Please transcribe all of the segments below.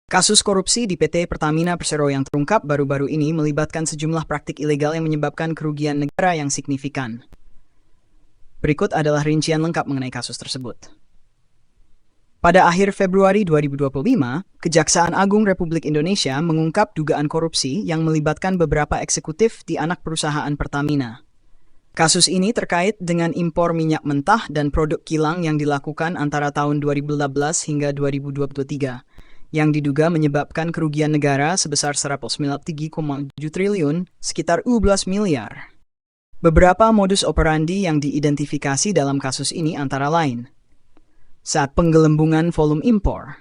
Kasus korupsi di PT Pertamina Persero yang terungkap baru-baru ini melibatkan sejumlah praktik ilegal yang menyebabkan kerugian negara yang signifikan. Berikut adalah rincian lengkap mengenai kasus tersebut. Pada akhir Februari 2025, Kejaksaan Agung Republik Indonesia mengungkap dugaan korupsi yang melibatkan beberapa eksekutif di anak perusahaan Pertamina. Kasus ini terkait dengan impor minyak mentah dan produk kilang yang dilakukan antara tahun 2018 hingga 2023. Yang diduga menyebabkan kerugian negara sebesar 193,7 triliun, sekitar 12 miliar. Beberapa modus operandi yang diidentifikasi dalam kasus ini antara lain. Saat penggelembungan volume impor,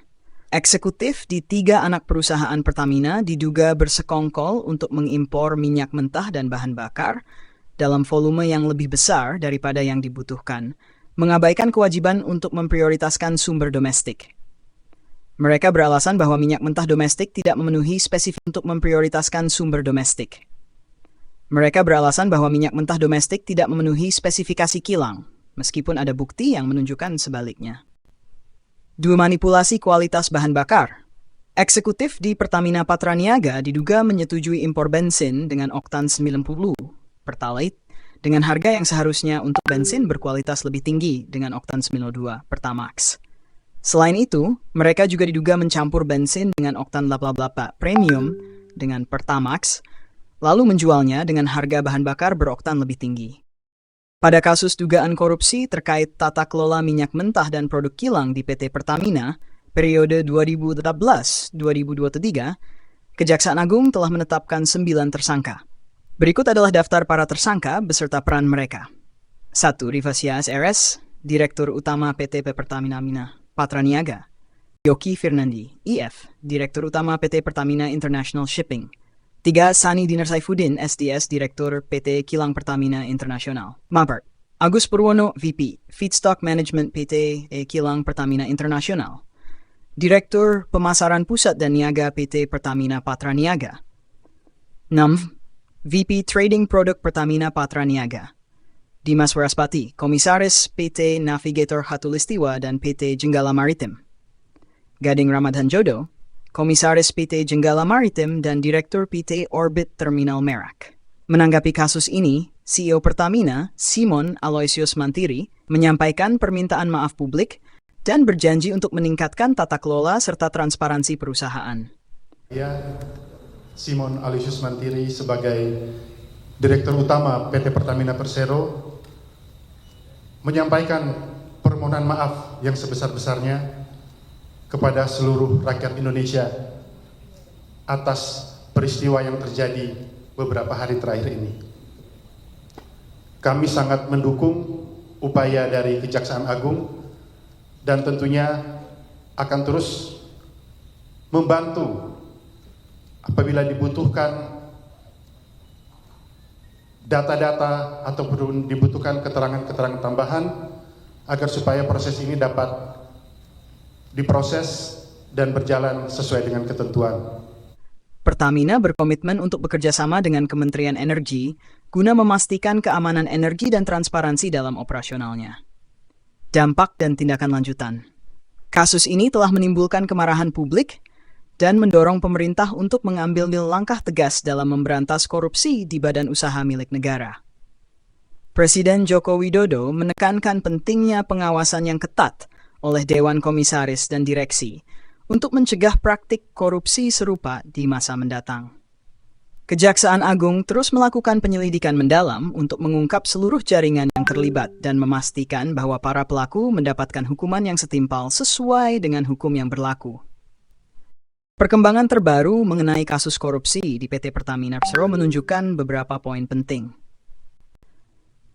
eksekutif di 3 anak perusahaan Pertamina diduga bersekongkol untuk mengimpor minyak mentah dan bahan bakar dalam volume yang lebih besar daripada yang dibutuhkan, mengabaikan kewajiban untuk memprioritaskan sumber domestik. Mereka beralasan bahwa minyak mentah domestik tidak memenuhi spesifik untuk memprioritaskan sumber domestik. Mereka beralasan bahwa minyak mentah domestik tidak memenuhi spesifikasi kilang, meskipun ada bukti yang menunjukkan sebaliknya. 2. Manipulasi kualitas bahan bakar. Eksekutif di Pertamina Patraniaga diduga menyetujui impor bensin dengan oktan 90 Pertalite dengan harga yang seharusnya untuk bensin berkualitas lebih tinggi dengan oktan 92 Pertamax. Selain itu, mereka juga diduga mencampur bensin dengan oktan 88 Premium dengan Pertamax, lalu menjualnya dengan harga bahan bakar beroktan lebih tinggi. Pada kasus dugaan korupsi terkait tata kelola minyak mentah dan produk kilang di PT Pertamina, periode 2018-2023, Kejaksaan Agung telah menetapkan 9 tersangka. Berikut adalah daftar para tersangka beserta peran mereka. 1. Rivasias RS, Direktur Utama PT Pertamina Patraniaga. Yoki Firnandi, IF, Direktur Utama PT Pertamina International Shipping. 3. Sani Dinar Saifuddin, SDS, Direktur PT Kilang Pertamina Internasional. Mabart. Agus Purwono, VP, Feedstock Management PT Kilang Pertamina Internasional. Direktur Pemasaran Pusat dan Niaga PT Pertamina Patraniaga. 6. VP Trading Produk Pertamina Patraniaga. Dimas Waraspati, Komisaris PT Navigator Khatulistiwa dan PT Jenggala Maritim. Gading Ramadhan Jodo, Komisaris PT Jenggala Maritim dan Direktur PT Orbit Terminal Merak. Menanggapi kasus ini, CEO Pertamina, Simon Aloysius Mantiri, menyampaikan permintaan maaf publik dan berjanji untuk meningkatkan tata kelola serta transparansi perusahaan. Simon Aloysius Mantiri sebagai Direktur Utama PT Pertamina Persero menyampaikan permohonan maaf yang sebesar-besarnya kepada seluruh rakyat Indonesia atas peristiwa yang terjadi beberapa hari terakhir ini. Kami sangat mendukung upaya dari Kejaksaan Agung dan tentunya akan terus membantu apabila dibutuhkan data-data ataupun dibutuhkan keterangan-keterangan tambahan agar supaya proses ini dapat diproses dan berjalan sesuai dengan ketentuan. Pertamina berkomitmen untuk bekerja sama dengan Kementerian Energi guna memastikan keamanan energi dan transparansi dalam operasionalnya. Dampak dan tindakan lanjutan. Kasus ini telah menimbulkan kemarahan publik dan mendorong pemerintah untuk mengambil langkah tegas dalam memberantas korupsi di badan usaha milik negara. Presiden Joko Widodo menekankan pentingnya pengawasan yang ketat oleh Dewan Komisaris dan Direksi untuk mencegah praktik korupsi serupa di masa mendatang. Kejaksaan Agung terus melakukan penyelidikan mendalam untuk mengungkap seluruh jaringan yang terlibat dan memastikan bahwa para pelaku mendapatkan hukuman yang setimpal sesuai dengan hukum yang berlaku. Perkembangan terbaru mengenai kasus korupsi di PT Pertamina Persero menunjukkan beberapa poin penting.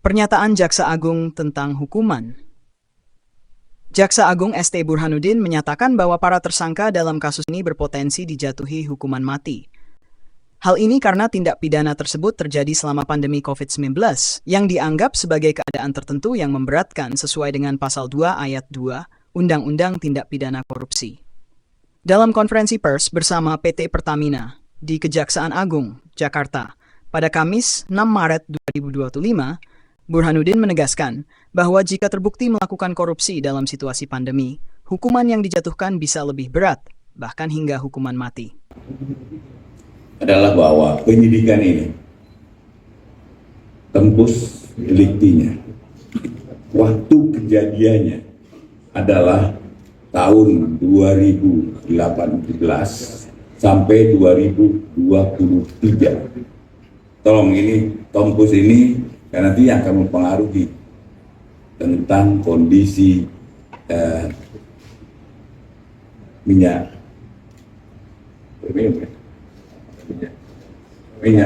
Pernyataan Jaksa Agung tentang hukuman. Jaksa Agung ST Burhanuddin menyatakan bahwa para tersangka dalam kasus ini berpotensi dijatuhi hukuman mati. Hal ini karena tindak pidana tersebut terjadi selama pandemi COVID-19 yang dianggap sebagai keadaan tertentu yang memberatkan sesuai dengan Pasal 2 Ayat 2 Undang-Undang Tindak Pidana Korupsi. Dalam konferensi pers bersama PT Pertamina di Kejaksaan Agung, Jakarta, pada Kamis 6 Maret 2025, Burhanuddin menegaskan bahwa jika terbukti melakukan korupsi dalam situasi pandemi, hukuman yang dijatuhkan bisa lebih berat bahkan hingga hukuman mati. Adalah bahwa penyidikan ini tempus deliktinya, waktu kejadiannya adalah tahun 2018 sampai 2023. Tolong ini tempus ini karena nanti akan mempengaruhi tentang kondisi minyak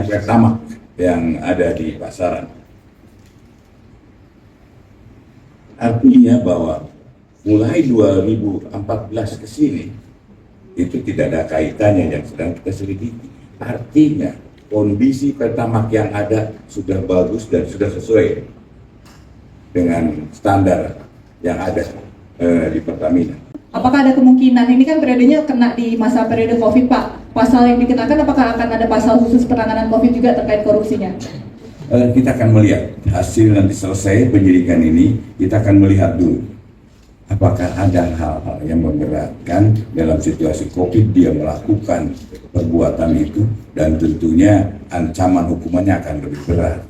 pertamax yang ada di pasaran. Artinya bahwa mulai 2014 ke sini itu tidak ada kaitannya yang sedang kita selidiki. Artinya kondisi pertamax yang ada sudah bagus dan sudah sesuai dengan standar yang ada di Pertamina. Apakah ada kemungkinan, ini kan periodenya kena di masa periode COVID, Pak, pasal yang dikenakan apakah akan ada pasal khusus penanganan COVID juga terkait korupsinya? Kita akan melihat hasil nanti selesai penyidikan ini, kita akan melihat dulu apakah ada hal-hal yang memberatkan dalam situasi COVID dia melakukan perbuatan itu, dan tentunya ancaman hukumannya akan lebih berat.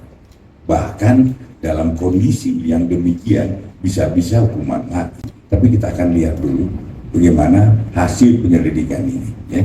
Bahkan dalam kondisi yang demikian bisa-bisa hukuman mati. Tapi kita akan lihat dulu bagaimana hasil penyelidikan ini, ya.